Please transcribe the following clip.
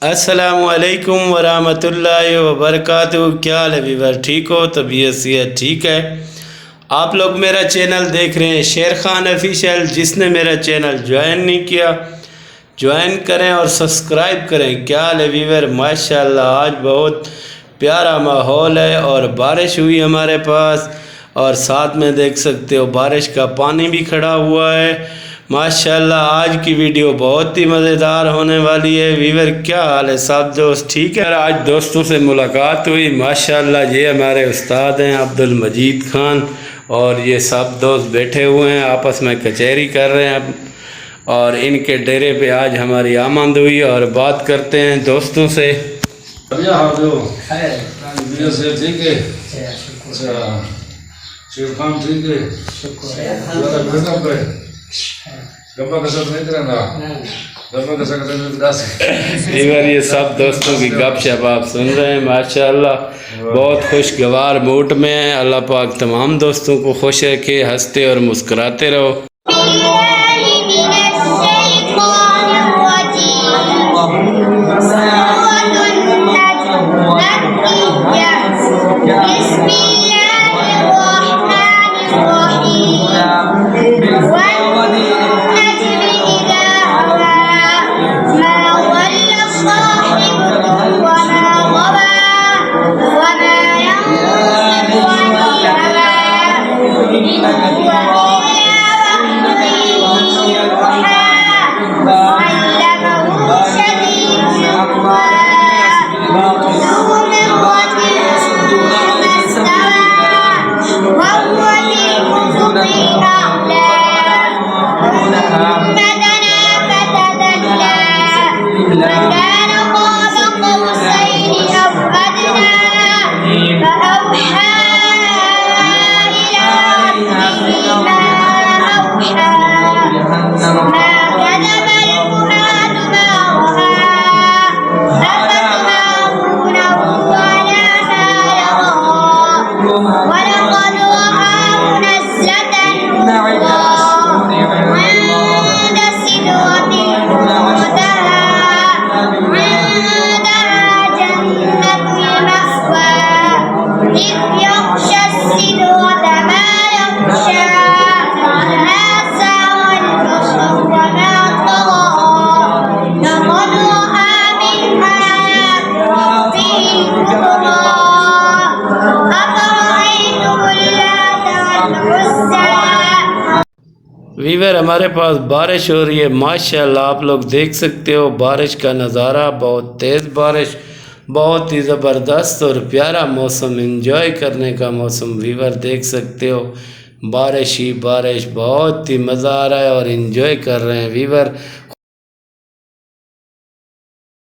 السلام علیکم ورحمۃ اللہ وبرکاتہ۔ کیا حال ہے ویور؟ ٹھیک ہو؟ طبیعت صحت ٹھیک ہے؟ آپ لوگ میرا چینل دیکھ رہے ہیں شیر خان آفیشیل۔ جس نے میرا چینل جوائن نہیں کیا جوائن کریں اور سبسکرائب کریں۔ کیا حال ہے ویور؟ ماشاءاللہ آج بہت پیارا ماحول ہے اور بارش ہوئی ہمارے پاس، اور ساتھ میں دیکھ سکتے ہو بارش کا پانی بھی کھڑا ہوا ہے۔ ماشاءاللہ آج کی ویڈیو بہت ہی مزیدار ہونے والی ہے۔ ویور کیا حال ہے سب دوست؟ ٹھیک ہے؟ آج دوستوں سے ملاقات ہوئی۔ ماشاءاللہ یہ ہمارے استاد ہیں عبد المجید خان، اور یہ سب دوست بیٹھے ہوئے ہیں آپس میں کچہری کر رہے ہیں، اور ان کے ڈیرے پہ آج ہماری آمد ہوئی، اور بات کرتے ہیں دوستوں سے۔ ٹھیک ہے شیر خان ٹھیک ہے یہ سب دوستوں کی گپ شپ آپ سن رہے ہیں۔ ماشاءاللہ بہت خوشگوار موڈ میں ہیں۔ اللہ پاک تمام دوستوں کو خوش رکھے، ہنستے اور مسکراتے رہو۔ ویور ہمارے پاس بارش ہو رہی ہے ماشاءاللہ، آپ لوگ دیکھ سکتے ہو بارش کا نظارہ، بہت تیز بارش، بہت ہی زبردست اور پیارا موسم، انجوائے کرنے کا موسم۔ ویور دیکھ سکتے ہو بارش ہی بارش، بہت ہی مزہ آ رہا ہے اور انجوائے کر رہے ہیں ویور۔